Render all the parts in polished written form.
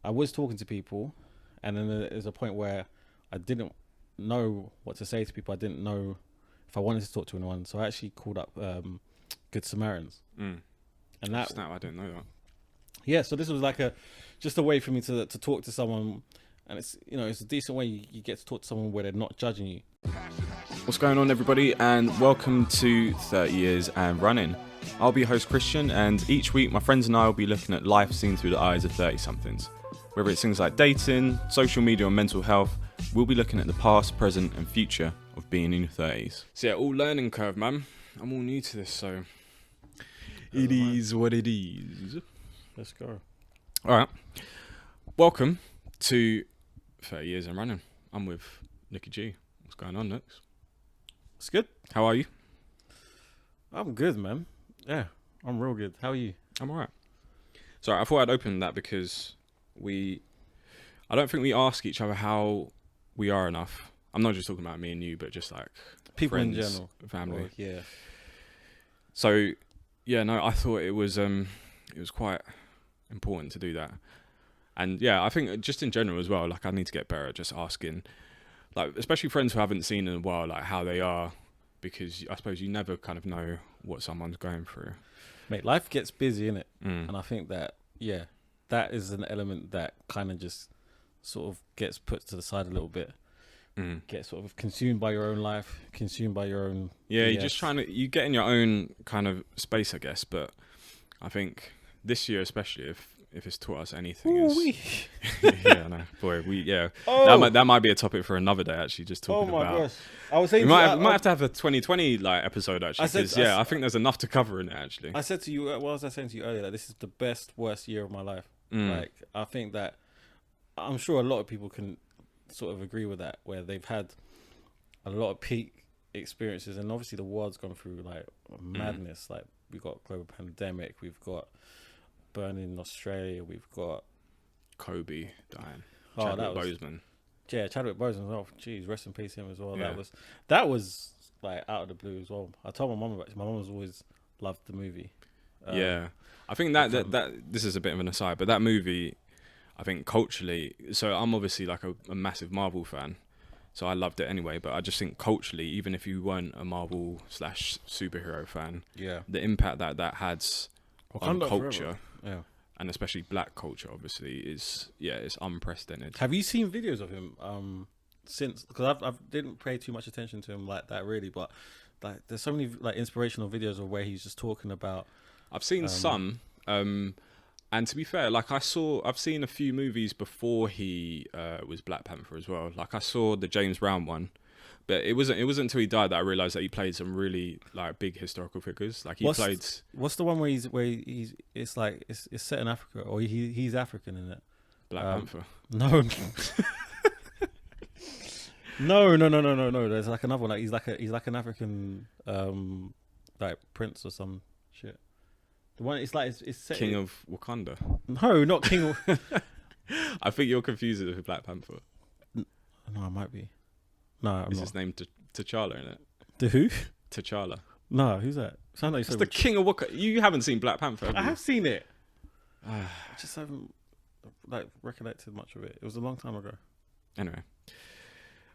I was talking to people, and then there's a point where I didn't know what to say to people. I didn't know if I wanted to talk to anyone, so I actually called up Good Samaritans, Mm. and that Snap, I didn't know that. yeah. So this was like just a way for me to talk to someone, and it's a decent way you get to talk to someone where they're not judging you. What's going on, everybody, and welcome to 30 Years and Running. I'll be your host, Christian, and each week my friends and I will be looking at life seen through the eyes of 30-somethings. Whether it's things like dating, social media, or mental health, we'll be looking at the past, present, and future of being in your 30s. So yeah, all learning curve, man. I'm all new to this, so it is what it is. Let's go. All right. Welcome to 30 Years and Running. I'm with Nooky G. What's going on, Nooks? It's good. How are you? I'm good, man. Yeah, I'm real good. How are you? I'm alright. Sorry, I thought I'd open that because I don't think we ask each other how we are enough. I'm not just talking about me and you, but just like People friends, in general, family. Or, yeah. So, yeah, no, I thought it was quite important to do that. And yeah, I think just in general as well, like I need to get better at just asking, like especially friends who I haven't seen in a while, like how they are, because I suppose you never kind of know what someone's going through. Mate, life gets busy, innit? Mm. And I think that, yeah, that is an element that kind of just sort of gets put to the side a little bit. Mm. Get sort of consumed by your own life, consumed by your own... Yeah, BS. you're just you get in your own kind of space, I guess. But I think this year, especially, if it's taught us anything, is yeah, no, boy, that might be a topic for another day. Actually, just talking about. Gosh, I was saying We might have to have a 2020 like episode actually, because I think there's enough to cover in it actually. I said to you, what was I saying to you earlier? That this is the best, worst year of my life. Like, I think that I'm sure a lot of people can sort of agree with that, where they've had a lot of peak experiences, and obviously the world's gone through like madness. Like we've got global pandemic, we've got burning in Australia, we've got Kobe dying. Chadwick Boseman. Yeah, Chadwick Boseman as well. Jeez, rest in peace him as well. Yeah. That was like out of the blue as well. I told my mum about it. My mum has always loved the movie. Yeah, I think that this is a bit of an aside, but that movie, I think culturally, so I'm obviously like a massive Marvel fan, so I loved it anyway, but I just think culturally, even if you weren't a Marvel / superhero fan, Yeah, the impact that had on culture, forever. Yeah, and especially black culture, obviously, it's unprecedented. have you seen videos of him since? Because I didn't pay too much attention to him like that really, but like there's so many like inspirational videos of where he's just talking about. I've seen some, and to be fair, like I've seen a few movies before he was Black Panther as well. Like I saw the James Brown one, but it wasn't until he died that I realized that he played some really like big historical figures. Like What's the one where he's it's like it's set in Africa, or he's African in it? Black Panther. No. No. There's like another one. Like he's like an African like prince or some shit. The one it's like it's set King of Wakanda. No, not King of I think you're confusing it with Black Panther. No, I might be. No, I'm Is not. his name T'Challa in it? The who? T'Challa. No, who's that? Sound like It's the King of Wakanda. You haven't seen Black Panther, have I you? have seen it. I just haven't like recollected much of it. It was a long time ago. Anyway.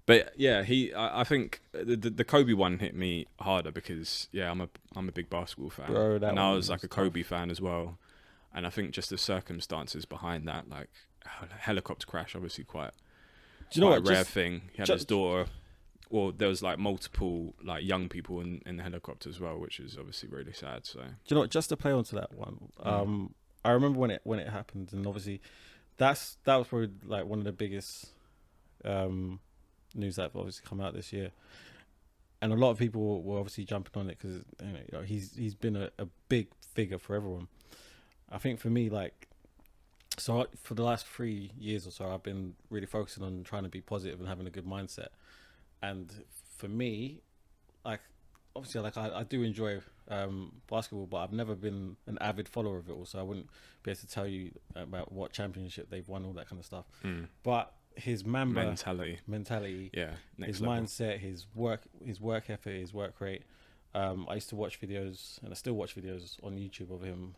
But yeah, I think the Kobe one hit me harder because I'm a big basketball fan, Bro, and I was like a Kobe fan as well, and I think just the circumstances behind that, like helicopter crash, obviously quite a rare thing. He had his daughter, or there was like multiple like young people in the helicopter as well, which is obviously really sad. So do you know what? Just to play onto that one, I remember when it happened, and obviously that was probably like one of the biggest news that have obviously come out this year, and a lot of people were obviously jumping on it because he's been a big figure for everyone. I think for me, like, so for the last 3 years or so, I've been really focusing on trying to be positive and having a good mindset. And for me, like, obviously, like I do enjoy basketball, but I've never been an avid follower of it. Also, I wouldn't be able to tell you about what championship they've won, all that kind of stuff. But his mentality, yeah, his level. mindset, his work ethic, his work rate. I used to watch videos, and I still watch videos on YouTube of him,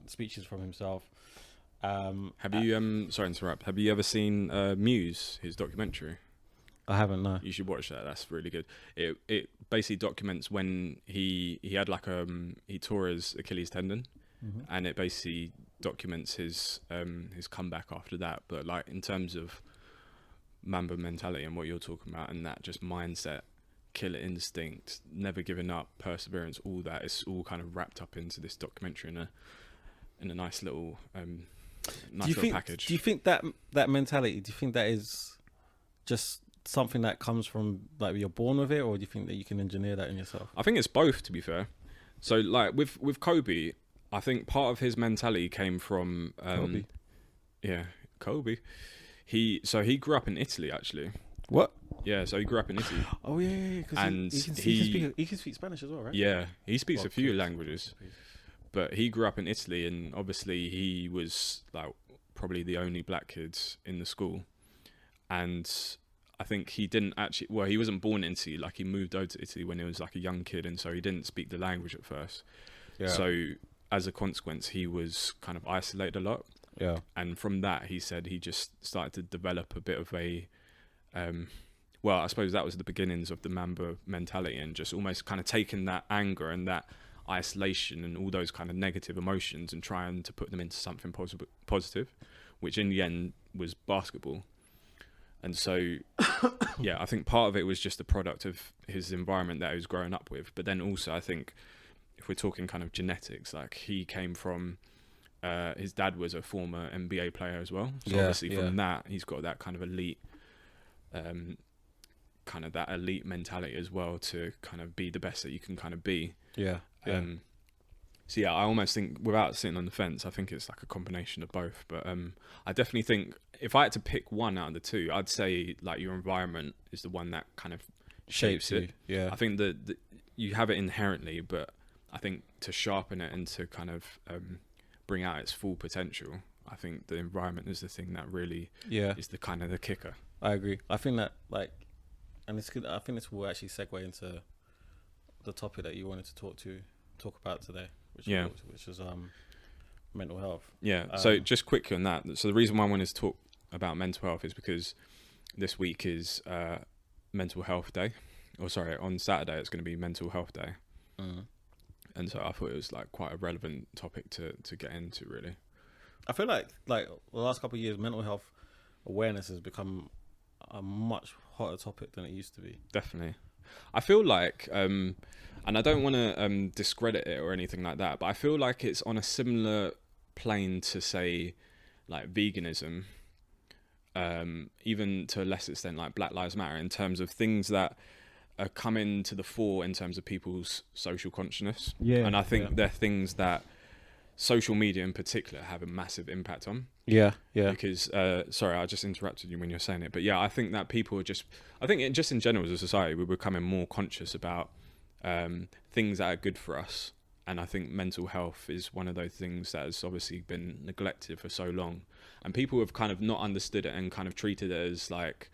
speeches from himself. Have you sorry to interrupt, have you ever seen Muse, his documentary? I haven't, no. You should watch that. That's really good. It basically documents when he had like he tore his Achilles tendon, and it basically documents his comeback after that. But like in terms of Mamba mentality and what you're talking about, and that just mindset, killer instinct, never giving up, perseverance, all that is all kind of wrapped up into this documentary in a nice little package. Do you think that mentality? Do you think that is just something that comes from like you're born with it, or do you think that you can engineer that in yourself? I think it's both, to be fair. So like with Kobe, I think part of his mentality came from Kobe. Yeah, Kobe. He grew up in Italy, actually. What? Yeah, so he grew up in Italy. Oh yeah. And he can speak Spanish as well, right? Yeah, he speaks a few languages, but he grew up in Italy, and obviously he was like probably the only black kid in the school, and I think he didn't actually. Well, he wasn't born in Italy. Like he moved over to Italy when he was like a young kid, and so he didn't speak the language at first. Yeah. So as a consequence, he was kind of isolated a lot. Yeah. And from that, he said he just started to develop a bit of a, well, I suppose that was the beginnings of the Mamba mentality, and just almost kind of taking that anger and that isolation and all those kind of negative emotions and trying to put them into something positive, which in the end was basketball. And so, yeah, I think part of it was just the product of his environment that he was growing up with. But then also, I think if we're talking kind of genetics, like he came from, his dad was a former NBA player as well. So obviously from that, he's got that kind of elite, mentality as well to kind of be the best that you can kind of be. Yeah. So yeah, I almost think, without sitting on the fence, I think it's like a combination of both. But I definitely think if I had to pick one out of the two, I'd say like your environment is the one that kind of shapes it. Yeah. I think that you have it inherently, but I think to sharpen it and to kind of bring out its full potential, I think the environment is the thing that really is the kind of the kicker. I agree. I think that and it's good. I think this will actually segue into the topic that you wanted to talk about today, which was mental health. Yeah. So just quickly on that. So the reason why I wanted to talk about mental health is because this week is Mental Health Day. Or sorry, on Saturday it's going to be Mental Health Day. And so I thought it was like quite a relevant topic to get into, really. I feel like the last couple of years, mental health awareness has become a much hotter topic than it used to be. Definitely. I feel like, and I don't want to discredit it or anything like that, but I feel like it's on a similar plane to, say, like veganism, even to a lesser extent like Black Lives Matter, in terms of things that are coming to the fore in terms of people's social consciousness. Yeah. And I think they're things that social media in particular have a massive impact on. Yeah. Because, sorry, I just interrupted you when you were saying it, but yeah, I think that people are just in general as a society, we're becoming more conscious about things that are good for us. And I think mental health is one of those things that has obviously been neglected for so long. And people have kind of not understood it and kind of treated it as like,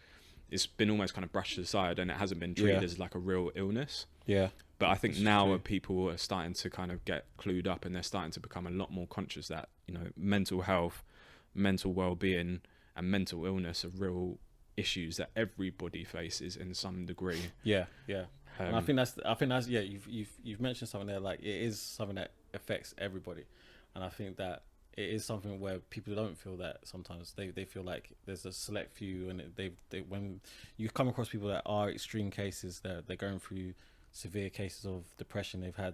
it's been almost kind of brushed aside, and it hasn't been treated as like a real illness. Yeah. But I think now people are starting to kind of get clued up, and they're starting to become a lot more conscious that, you know, mental health, mental well-being and mental illness are real issues that everybody faces in some degree. Yeah. And I think that's you've mentioned something there, like it is something that affects everybody. And I think that it is something where people don't feel that sometimes. They feel like there's a select few, and they when you come across people that are extreme cases, they're going through severe cases of depression, they've had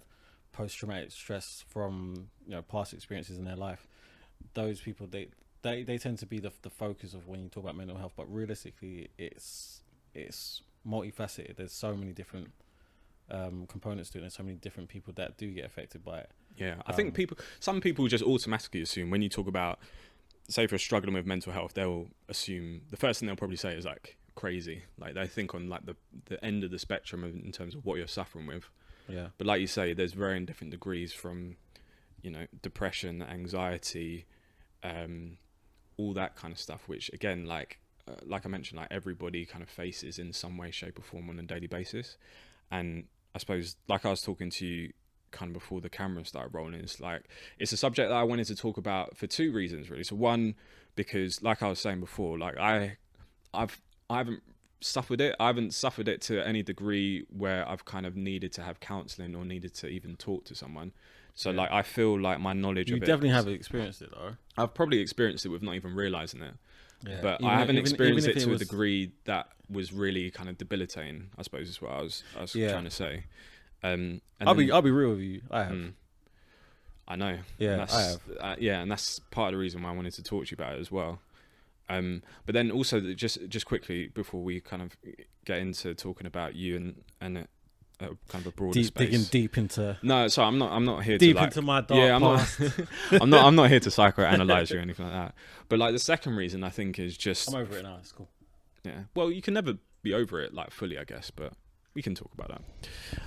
post-traumatic stress from, you know, past experiences in their life. Those people, they tend to be the focus of when you talk about mental health. But realistically, it's multifaceted. There's so many different components to it. There's so many different people that do get affected by it. Yeah, I think some people just automatically assume when you talk about, say, if you're struggling with mental health, they'll assume the first thing they'll probably say is like crazy. Like they think on like the end of the spectrum in terms of what you're suffering with. Yeah. But like you say, there's varying different degrees from, you know, depression, anxiety, all that kind of stuff. Which again, like I mentioned, like everybody kind of faces in some way, shape, or form on a daily basis. And I suppose, like I was talking to you kind of before the camera started rolling. It's like, it's a subject that I wanted to talk about for two reasons, really. So one, because like I was saying before, like I haven't suffered it. I haven't suffered it to any degree where I've kind of needed to have counselling or needed to even talk to someone. So like, I feel like my knowledge of it. You definitely have experienced it though. I've probably experienced it with not even realising it. Yeah. But I haven't experienced it to a degree that was really kind of debilitating, I suppose is what I was trying to say. And I'll be real with you. I have. I know. Yeah, I have. And that's part of the reason why I wanted to talk to you about it as well. But then also, just quickly before we kind of get into talking about you and kind of a broader space, digging deep into. No, so I'm not here deep to into my dark past. I'm not here to psychoanalyze you or anything like that. But like the second reason I think is just I'm over it now. It's cool. Yeah. Well, you can never be over it like fully, I guess, but we can talk about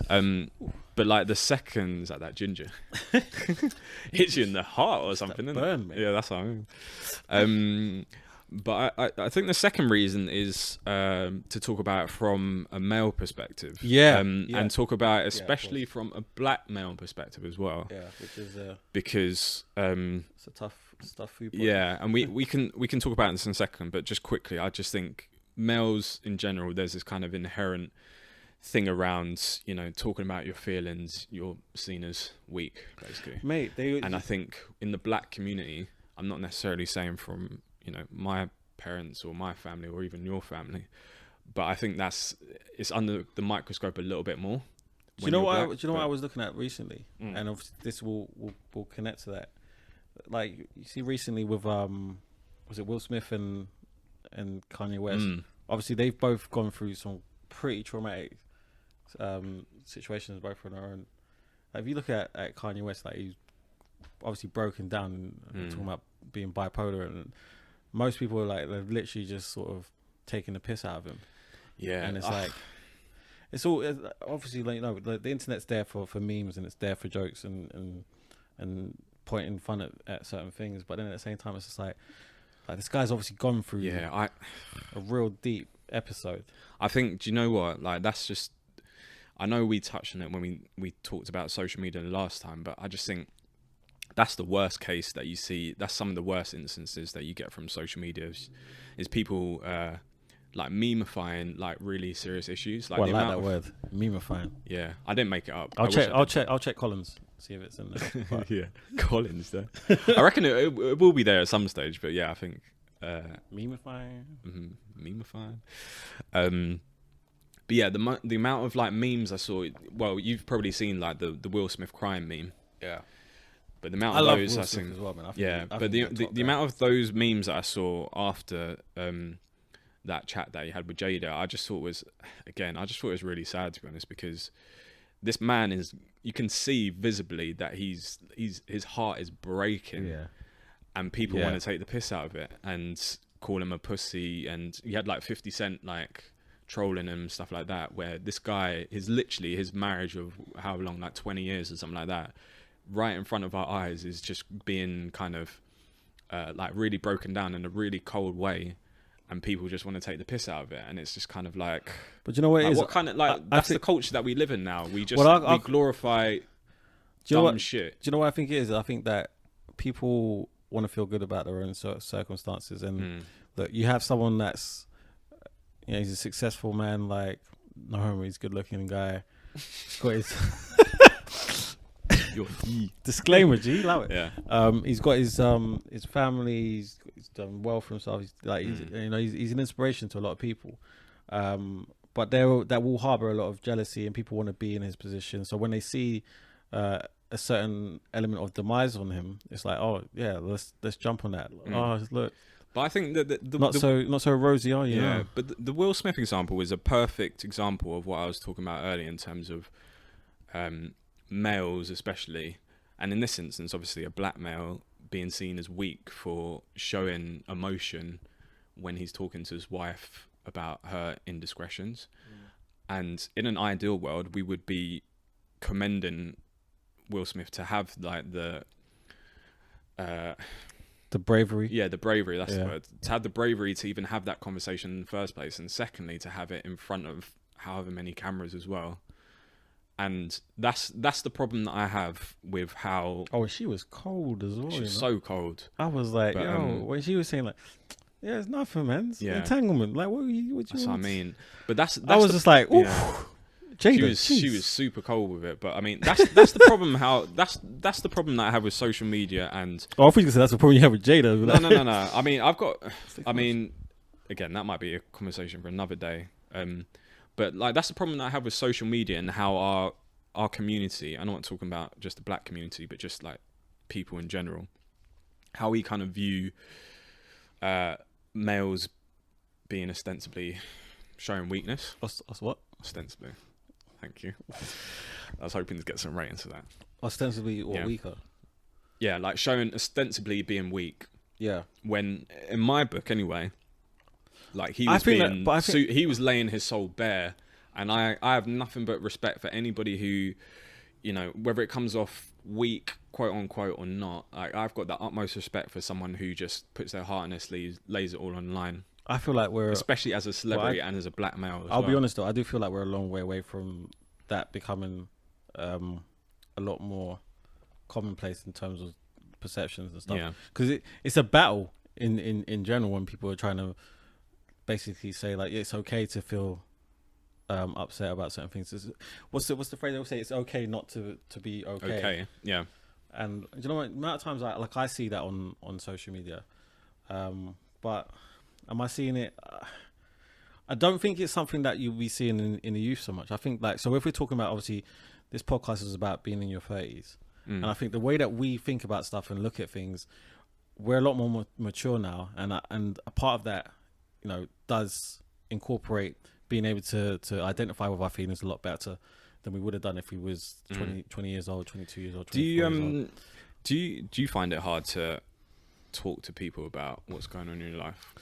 that. But like the second, is that ginger hits you in the heart or something, isn't burn, it? Yeah, that's what I mean. But I think the second reason is to talk about it from a male perspective. And talk about it especially from a black male perspective as well. Yeah, which is because it's a tough food. Yeah, and we can talk about this in a second, but just quickly, I just think males in general, there's this kind of inherent thing around, you know, talking about your feelings, you're seen as weak, basically. Mate, and I think in the black community, I'm not necessarily saying from, you know, my parents or my family or even your family, but I think it's under the microscope a little bit more. Do you know what I was looking at recently? And obviously this will connect to that. Like, you see recently with was it Will Smith and Kanye West? Obviously they've both gone through some pretty traumatic situations both on their own. Like, if you look at Kanye West, like, he's obviously broken down and talking about being bipolar, and most people are like, they've literally just sort of taken the piss out of him. Yeah, and it's like, it's all obviously, like, you know, the internet's there for memes and it's there for jokes and pointing fun at certain things, but then at the same time, it's just like this guy's obviously gone through a real deep episode. I think, do you know what? Like, that's just, I know we touched on it when we talked about social media last time, but I just think that's the worst case that you see. That's some of the worst instances that you get from social media is people like memifying like really serious issues. Like, I like that word, memifying. Yeah, I didn't make it up. I'll check Collins, see if it's in there. Yeah, Collins there. I reckon it will be there at some stage. But yeah, I think memifying. Memifying. But yeah, the amount of like memes I saw. Well, you've probably seen like the Will Smith crying meme. Yeah. But the amount of those I think as well, man. But the amount of those memes that I saw after that chat that he had with Jada, I just thought it was really sad, to be honest, because this man is, you can see visibly that his heart is breaking. Yeah. And people want to take the piss out of it and call him a pussy, and he had like 50 Cent like trolling him, stuff like that, where this guy is literally, his marriage of how long, like 20 years or something like that, right in front of our eyes is just being kind of like really broken down in a really cold way, and people just want to take the piss out of it, and it's just kind of like, but you know what it is? What kind of like, that's the culture that we live in now. We just we glorify dumb shit. Do you know what I think it is? I think that people want to feel good about their own circumstances, and that you have someone that's, you know, he's a successful man, like, no homo, he's a good looking guy. He's got his disclaimer, G, love it. Yeah. He's got his family, he's done well for himself. He's like, he's an inspiration to a lot of people. But that will harbor a lot of jealousy, and people want to be in his position. So when they see a certain element of demise on him, it's like, oh yeah, let's jump on that. Oh, look. But I think that not so rosy, are you? Yeah, but the Will Smith example is a perfect example of what I was talking about earlier in terms of males, especially, and in this instance, obviously, a black male being seen as weak for showing emotion when he's talking to his wife about her indiscretions. And in an ideal world, we would be commending Will Smith to have like the bravery. Yeah, the bravery, that's the word. To have the bravery to even have that conversation in the first place, and secondly, to have it in front of however many cameras as well. And that's the problem that I have with how Oh, she was cold as well. she was so cold. I was like, But, when she was saying like, yeah, it's nothing, man. It's Yeah. entanglement. Like, what That's what I mean. But that's I was just like, ooh, yeah. Jada, she was super cold with it. But I mean, that's the problem. That's the problem that I have with social media and. Oh, I thought you said that's the problem you have with Jada. No. I mean, again, that might be a conversation for another day. But like that's the problem that I have with social media and how our community. I'm not talking about just the black community, but just like people in general, how we kind of view males being ostensibly showing weakness. Us what? Ostensibly. Thank you. I was hoping to get some ratings for that. Ostensibly or weaker? Yeah, like showing ostensibly being weak. Yeah. When in my book, anyway, like he was he was laying his soul bare, and I have nothing but respect for anybody who, you know, whether it comes off weak, quote unquote, or not. Like I've got the utmost respect for someone who just puts their heart in their sleeves, lays it all online. I feel like especially as a celebrity and as a black male. I'll be honest though, I do feel like we're a long way away from that becoming a lot more commonplace in terms of perceptions and stuff. Yeah, because it's a battle in general when people are trying to basically say like it's okay to feel upset about certain things. What's the phrase they will say? It's okay not to be okay. Okay, yeah. And do you know what? The amount of times I see that on social media, but. Am I seeing it? I don't think it's something that you'll be seeing in the youth so much. I think like, so if we're talking about, obviously, this podcast is about being in your 30s. And I think the way that we think about stuff and look at things, we're a lot more mature now. And a part of that, you know, does incorporate being able to identify with our feelings a lot better than we would have done if we was 20 years old, 22 years old, 24 years old. Do you find it hard to talk to people about what's going on in your life?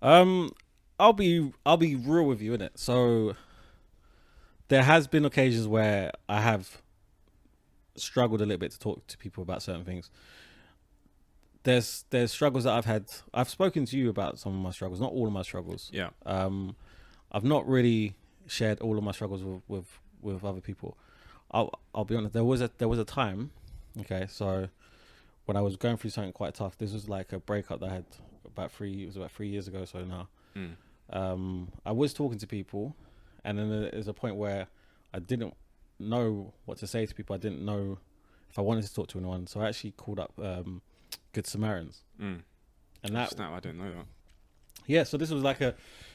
I'll be real with you, innit? So there has been occasions where I have struggled a little bit to talk to people about certain things. There's struggles that I've had. I've spoken to you about some of my struggles, not all of my struggles. Yeah. I've not really shared all of my struggles with other people. I'll be honest. There was a time. Okay, so when I was going through something quite tough, this was like a breakup that I had about 3 years ago. So now, I was talking to people, and then there's a point where I didn't know what to say to people. I didn't know if I wanted to talk to anyone, so I actually called up Good Samaritans, and that I didn't know that. Yeah, so this was like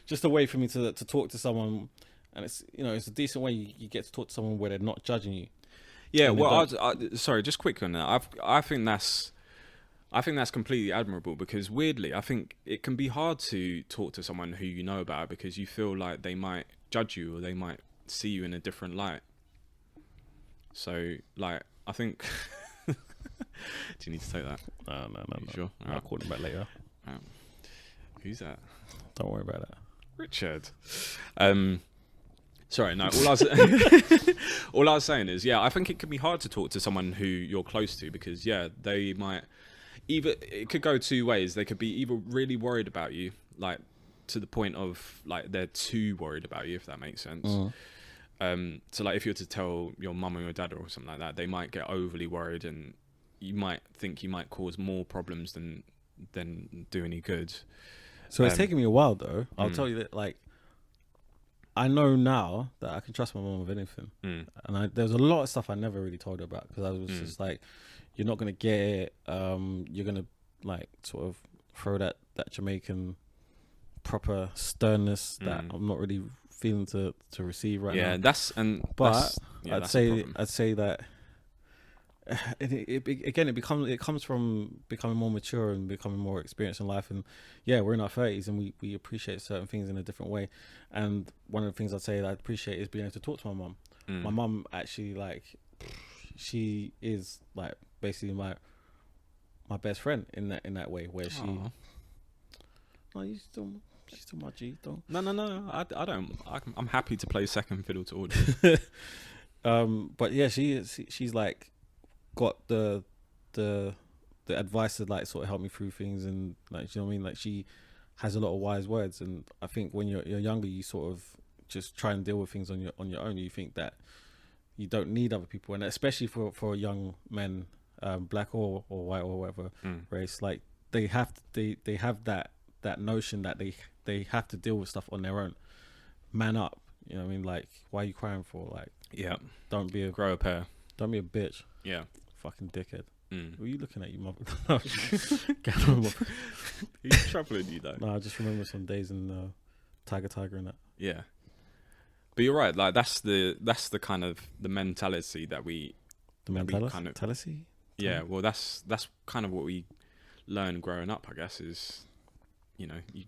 just a way for me to talk to someone, and it's a decent way you get to talk to someone where they're not judging you. Yeah, well, sorry, just quick on that. I think that's completely admirable because weirdly, I think it can be hard to talk to someone who you know about because you feel like they might judge you or they might see you in a different light. So, like, I think. Do you need to take that? No. Sure. I'll call him back later. Who's that? Don't worry about that. Richard. Sorry, no. All I was saying is, yeah, I think it can be hard to talk to someone who you're close to because, yeah, they might it could go two ways. They could be either really worried about you, like to the point of like they're too worried about you, if that makes sense. So like if you were to tell your mum or your dad or something like that, they might get overly worried and you might think you might cause more problems than do any good. So it's taken me a while though. I'll tell you that, like, I know now that I can trust my mum with anything. And there's a lot of stuff I never really told her about because I was just like, you're not going to get it. You're going to like sort of throw that Jamaican proper sternness that I'm not really feeling to receive right now. I'd say that it comes from becoming more mature and becoming more experienced in life, and yeah, we're in our 30s and we appreciate certain things in a different way. And one of the things I'd say that I appreciate is being able to talk to my mum. My mum actually, like, she is like basically my best friend in that way where she. Aww. No, she's still my G, don't. No. I don't. I'm happy to play second fiddle to all. But yeah, she's like got the advice to like sort of help me through things, and like, you know what I mean, like she has a lot of wise words. And I think when you're younger, you sort of just try and deal with things on your own. You think that you don't need other people, and especially for young men, black or white or whatever race, like they have that notion that they have to deal with stuff on their own. Man up, you know what I mean? Like, why are you crying for? Like, Yeah. don't be a Grow a pair. don't be a bitch. Yeah. Fucking dickhead. Mm. What are you looking at, you mother? Get on, mother. He's troubling you though. No, I just remember some days in Tiger and that. Yeah. But you're right. Like that's the kind of the mentality that we. The mentality. Yeah. Well, that's kind of what we learn growing up, I guess. Is, you know, you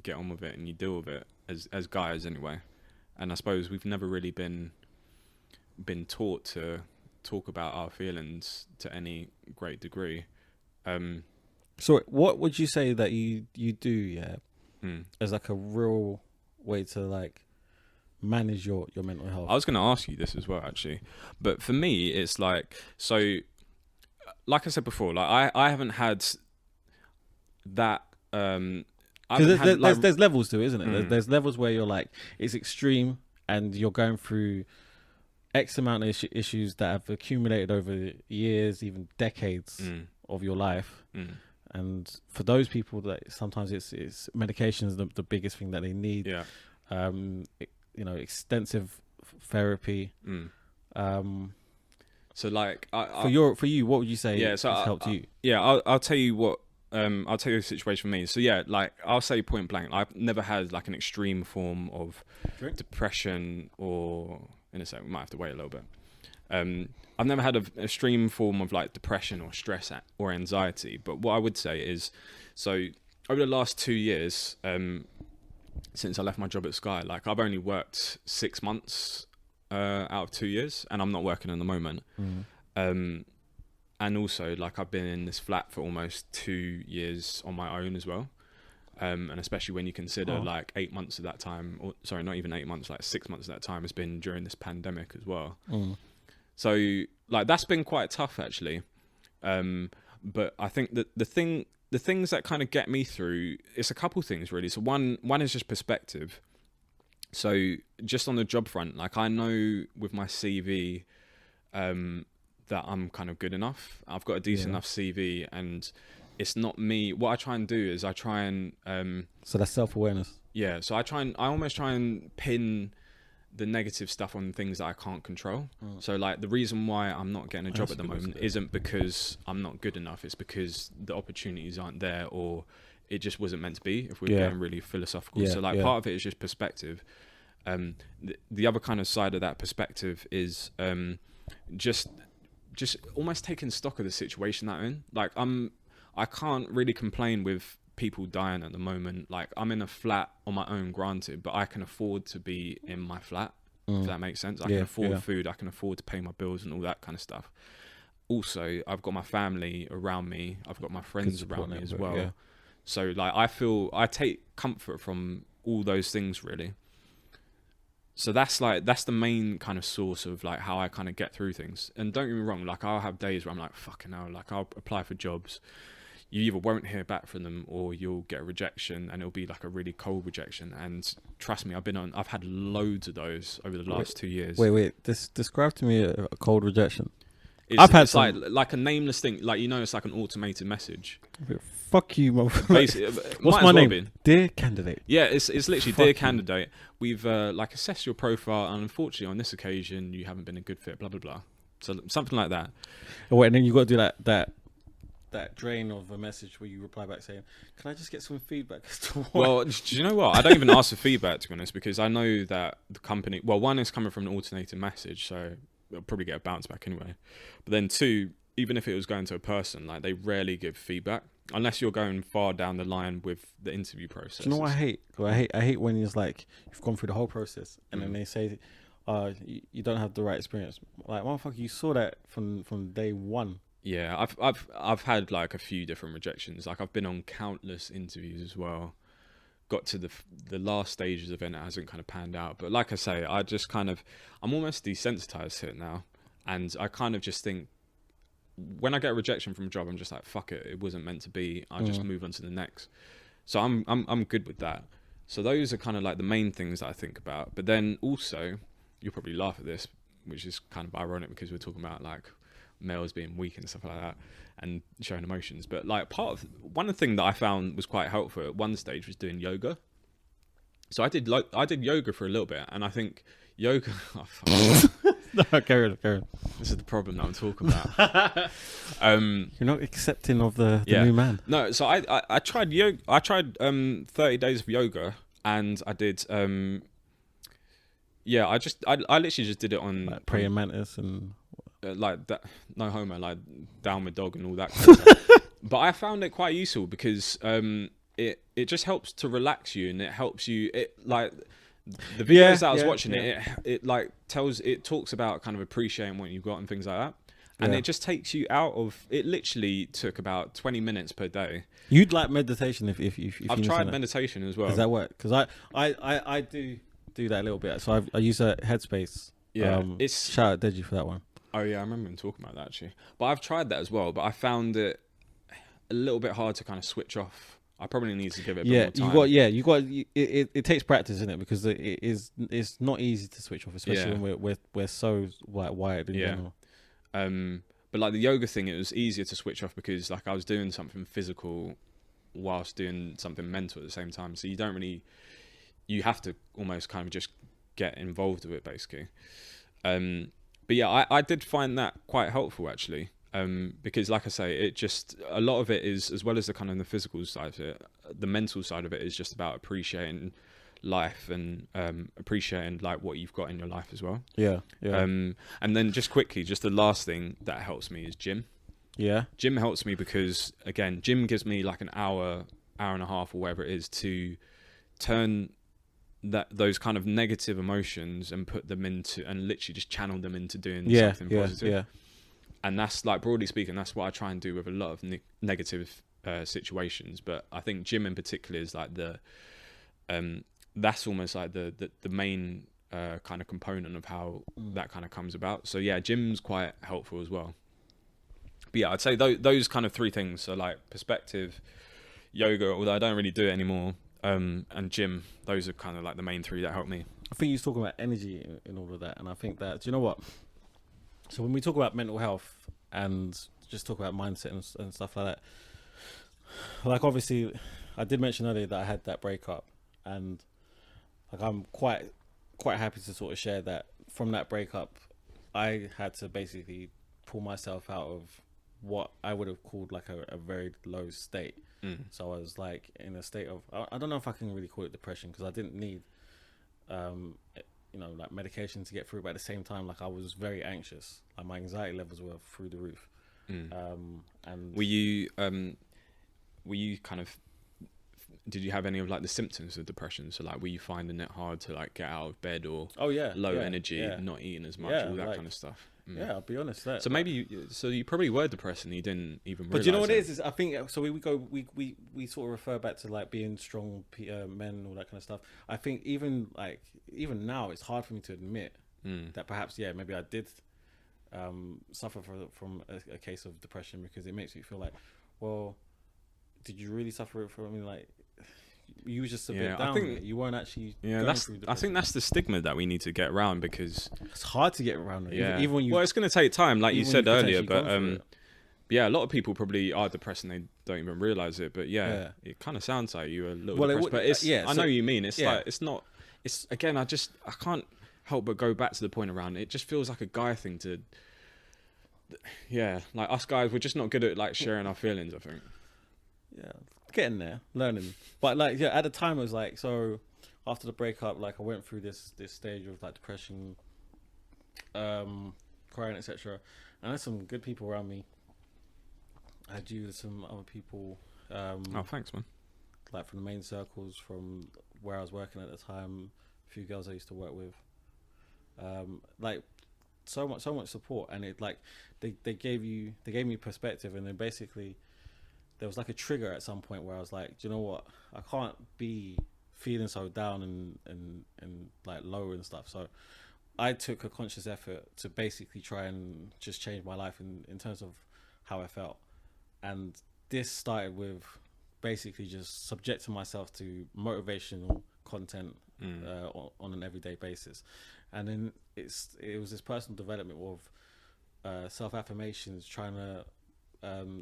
get on with it and you deal with it as guys anyway. And I suppose we've never really been taught to talk about our feelings to any great degree. So what would you say that you do, as like a real way to like manage your mental health? I was going to ask you this as well, actually. But for me, it's like, so, like I said before, like I haven't had that. Because there's levels to it, isn't it? There's levels where you're like, it's extreme and you're going through X amount of issues that have accumulated over years, even decades of your life. And for those people, that sometimes it's medication is the biggest thing that they need. Yeah. You know, extensive therapy. So like, for you, what would you say has helped you? Yeah, I'll tell you what. I'll tell you the situation for me. So yeah, like I'll say point blank, I've never had like an extreme form of depression, or in a second, we might have to wait a little bit. I've never had an extreme form of like depression or stress or anxiety. But what I would say is, so over the last 2 years, since I left my job at Sky, like I've only worked 6 months out of 2 years, and I'm not working at the moment. And also, like, I've been in this flat for almost 2 years on my own as well. And especially when you consider like 8 months of that time, or sorry, not even 8 months, like 6 months of that time has been during this pandemic as well. So like that's been quite tough actually. But I think that the things that kind of get me through, it's a couple things really. So one is just perspective. So just on the job front, like I know with my CV, that I'm kind of good enough. I've got a decent enough CV, and it's not me. What I try and do is I try and so that's self-awareness. Yeah. So I almost try and pin the negative stuff on things that I can't control. So like the reason why I'm not getting a job at the moment isn't because I'm not good enough. It's because the opportunities aren't there, or it just wasn't meant to be, if we're getting really philosophical. So like part of it is just perspective. The other kind of side of that perspective is just almost taking stock of the situation that I'm in. Like I can't really complain with people dying at the moment. Like I'm in a flat on my own, granted, but I can afford to be in my flat, if that makes sense. I can afford food, I can afford to pay my bills and all that kind of stuff. Also, I've got my family around me, I've got my friends around me as well. So like I take comfort from all those things really. So that's the main kind of source of like how I kind of get through things. And don't get me wrong, like I'll have days where I'm like, fucking hell, like I'll apply for jobs. You either won't hear back from them, or you'll get a rejection, and it'll be like a really cold rejection. And trust me, I've had loads of those over the last 2 years. Wait, describe to me a cold rejection. I've had some... like a nameless thing, like, you know, it's like an automated message. Fuck you, motherfucker. What's my name? Dear candidate. Yeah, it's literally dear candidate. We've like assessed your profile, and unfortunately on this occasion you haven't been a good fit. Blah blah blah. So something like that. Oh, wait, and then you got to do that drain of a message where you reply back saying, "Can I just get some feedback?" As to what? Well, do you know what? I don't even ask for feedback, to be honest, because I know that the company. Well, one is coming from an automated message, so it'll probably get a bounce back anyway. But then two, even if it was going to a person, like they rarely give feedback unless you're going far down the line with the interview process. Do you know what I hate? I hate when it's like you've gone through the whole process and then they say, you don't have the right experience. Like, motherfucker, you saw that from day one. Yeah, I've had like a few different rejections. Like I've been on countless interviews as well. Got to the last stages of it, and it hasn't kind of panned out. But like I say, I'm almost desensitized to it now, and I kind of just think when I get a rejection from a job, I'm just like, fuck it, it wasn't meant to be. I just move on to the next. So I'm good with that. So those are kind of like the main things that I think about. But then also, you'll probably laugh at this, which is kind of ironic because we're talking about like males being weak and stuff like that and showing emotions. But like one of the things that I found was quite helpful at one stage was doing yoga. So I did yoga for a little bit, and I think yoga. Oh, fuck. No, carry on. This is the problem that I'm talking about. You're not accepting of the new man. No, so I tried yoga. I tried 30 days of yoga, and I did. I literally just did it on like praying mantis and like that. No homo, like downward dog and all that kind of stuff. But I found it quite useful because it just helps to relax you, and it helps you. It like the videos that I was watching, it talks about kind of appreciating what you've got and things like that. And it just takes you out of it. Literally took about 20 minutes per day. You'd like meditation if I've tried meditation as well. Does that work? Because I do that a little bit. So I use a Headspace. Yeah, it's shout out Deji for that one. Oh yeah, I remember him talking about that actually. But I've tried that as well. But I found it a little bit hard to kind of switch off. I probably need to give it a bit more time. It takes practice, isn't it? Because it's not easy to switch off, especially when we're so like wired in general. But like the yoga thing, it was easier to switch off because like I was doing something physical whilst doing something mental at the same time. So you have to almost kind of just get involved with it basically. But yeah, I did find that quite helpful actually. Because like I say, it just, a lot of it is, as well as the kind of the physical side of it, the mental side of it is just about appreciating life and appreciating like what you've got in your life as well. Yeah. And then just quickly, just the last thing that helps me is gym. Yeah. Gym helps me because again, gym gives me like an hour and a half or whatever it is to turn those kind of negative emotions and put them into, and literally just channel them into doing something positive. Yeah. And that's like, broadly speaking, that's what I try and do with a lot of negative situations. But I think gym in particular is like that's almost like the main kind of component of how that kind of comes about. So yeah, gym's quite helpful as well. But yeah, I'd say those kind of three things. So like perspective, yoga, although I don't really do it anymore, and gym. Those are kind of like the main three that help me. I think you're talking about energy in all of that, and I think that, do you know what? So when we talk about mental health and just talk about mindset and stuff like that, like obviously I did mention earlier that I had that breakup, and like I'm quite happy to sort of share that from that breakup I had to basically pull myself out of what I would have called like a very low state. So I was like in a state of, I don't know if I can really call it depression, because I didn't need like medication to get through, but at the same time, like I was very anxious. Like my anxiety levels were through the roof. And were you kind of, did you have any of like the symptoms of depression? So like, were you finding it hard to like get out of bed, or low energy, not eating as much, all that kind of stuff? Yeah, I'll be honest. So maybe you probably were depressed and you didn't even realize. But you know what it is I think, so we sort of refer back to like being strong men, all that kind of stuff. I think even now it's hard for me to admit that perhaps maybe I did suffer from a case of depression, because it makes me feel like, well, did you really suffer from? I mean, like, you were just a bit down. You weren't actually. Yeah, I think that's the stigma that we need to get around, because it's hard to get around. Yeah. Even when you. Well, it's going to take time, like you said earlier, but yeah, a lot of people probably are depressed and they don't even realize it. But it kind of sounds like you were a little depressed. But it's I know what you mean. It's like it's not. It's again, I can't help but go back to the point around it. It just feels like a guy thing to. Yeah, like us guys, we're just not good at like sharing our feelings, I think. Yeah, getting there, learning. But like, at the time it was like, so after the breakup, like I went through this stage of like depression, crying, etc. And I had some good people around me. I had you, some other people. Oh, thanks, man. Like from the main circles, from where I was working at the time, a few girls I used to work with. Like so much support, and it like they gave me perspective, and then basically there was like a trigger at some point where I was like, do you know what? I can't be feeling so down and like low and stuff. So I took a conscious effort to basically try and just change my life in terms of how I felt. And this started with basically just subjecting myself to motivational content on an everyday basis. And then it was this personal development of self-affirmations, trying to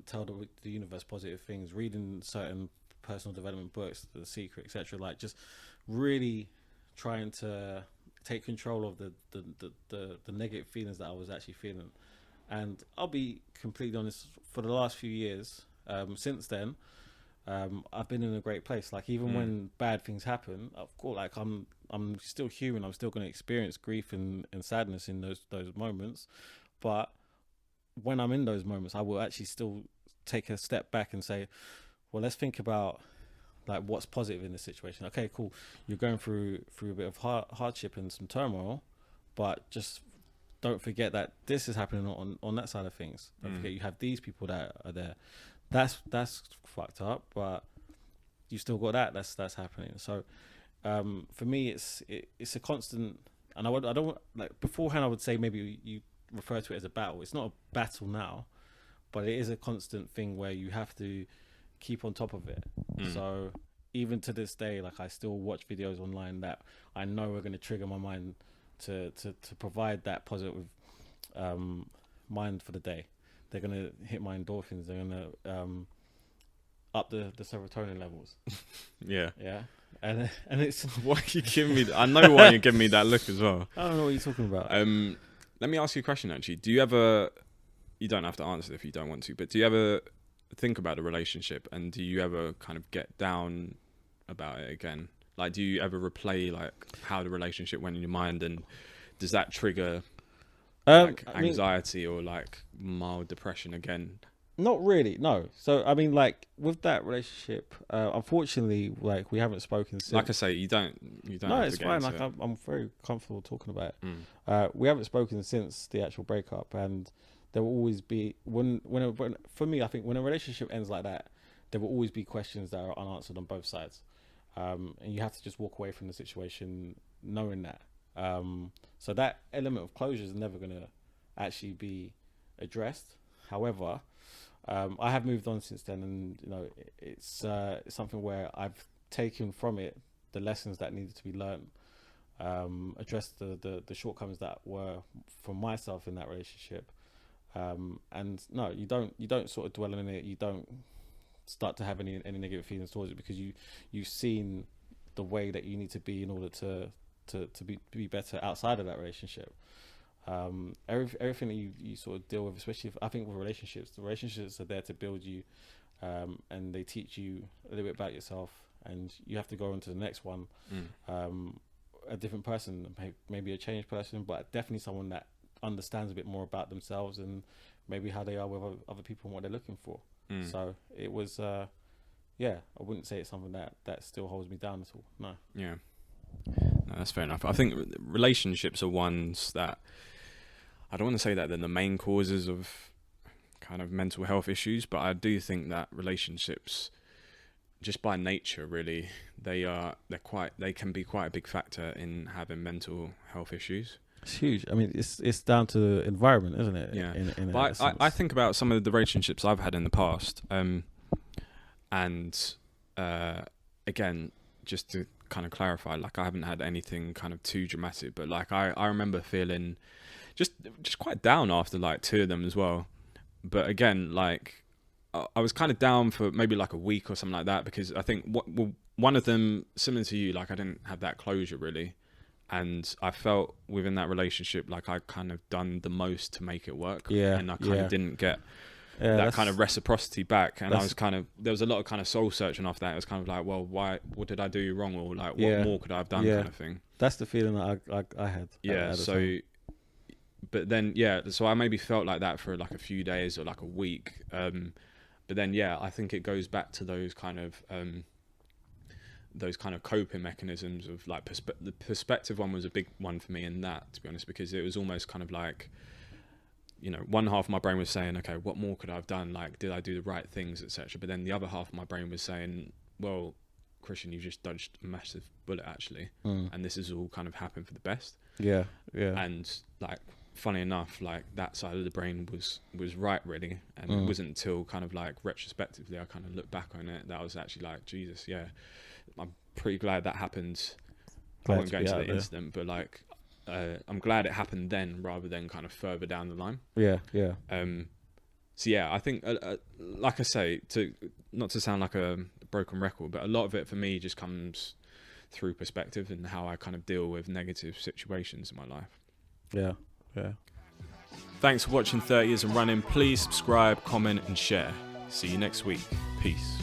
tell the universe positive things, reading certain personal development books, The Secret, etc. Like just really trying to take control of the negative feelings that I was actually feeling. And I'll be completely honest, for the last few years, since then, I've been in a great place. Like even when bad things happen, of course, like I'm still human. I'm still going to experience grief and sadness in those moments. But when I'm in those moments, I will actually still take a step back and say, well, let's think about like what's positive in this situation. Okay, cool. You're going through a bit of hardship and some turmoil, but just don't forget that this is happening on that side of things. Don't forget you have these people that are there. That's fucked up, but you still got that's happening. So for me, it's a constant. And I don't like beforehand. I would say maybe you refer to it as a battle. It's not a battle now, but it is a constant thing where you have to keep on top of it. So even to this day, like I still watch videos online that I know are going to trigger my mind to provide that positive mind for the day. They're going to hit my endorphins. They're going to up the serotonin levels. Yeah. And it's why are you giving me I know why you're giving me that look as well. I don't know what you're talking about. Let me ask you a question actually. Do you ever, you don't have to answer if you don't want to, but do you ever think about a relationship, and do you ever kind of get down about it again? Like, do you ever replay like how the relationship went in your mind, and does that trigger like anxiety or like mild depression again? Not really, no. So I mean, like with that relationship, unfortunately, like we haven't spoken since. Like I say, you don't. No, it's fine. Like I'm very comfortable talking about it. We haven't spoken since the actual breakup, and there will always be when for me, I think when a relationship ends like that, there will always be questions that are unanswered on both sides, and you have to just walk away from the situation knowing that. So that element of closure is never going to actually be addressed. However, I have moved on since then, and you know it's something where I've taken from it the lessons that needed to be learned, addressed the shortcomings that were from myself in that relationship. And no, you don't sort of dwell on it. You don't start to have any negative feelings towards it, because you've seen the way that you need to be in order to be better outside of that relationship. Everything that you sort of deal with, especially I think with relationships, the relationships are there to build you, and they teach you a little bit about yourself, and you have to go on to the next one, a different person, maybe a changed person, but definitely someone that understands a bit more about themselves and maybe how they are with other people and what they're looking for. So it was I wouldn't say it's something that still holds me down at all. No. No, that's fair enough. I think relationships are ones that I don't want to say that they're the main causes of kind of mental health issues, but I do think that relationships, just by nature, really, they can be quite a big factor in having mental health issues. It's huge. I mean, it's down to the environment, isn't it? Yeah. But I think about some of the relationships I've had in the past, and again, just to kind of clarify, like I haven't had anything kind of too dramatic, but like I remember feeling just quite down after like two of them as well. But again, like I was kind of down for maybe like a week or something like that, because I think one of them, similar to you, like I didn't have that closure really. And I felt within that relationship like I kind of done the most to make it work. Yeah. And I kind of didn't get that kind of reciprocity back. And I was there was a lot of kind of soul searching after that. It was kind of like, well, what did I do wrong? Or like, what more could I have done kind of thing? That's the feeling that I had. Yeah. But then, so I maybe felt like that for like a few days or like a week. But then, I think it goes back to those kind of coping mechanisms of like the perspective one was a big one for me in that, to be honest, because it was almost kind of like, you know, one half of my brain was saying, okay, what more could I have done? Like, did I do the right things, etc. But then the other half of my brain was saying, well, Christian, you just dodged a massive bullet actually, and this has all kind of happened for the best. Yeah. And like, funny enough, like that side of the brain was right really, and it wasn't until kind of like retrospectively I kind of looked back on it that I was actually like, Jesus, pretty glad that happened. Glad I won't to go be into out the there. incident, but like, I'm glad it happened then rather than kind of further down the line. Yeah. So yeah, I think, like I say, not to sound like a broken record, but a lot of it for me just comes through perspective and how I kind of deal with negative situations in my life. Yeah. Thanks for watching 30 Years and Running. Please subscribe, comment and share. See you next week. Peace.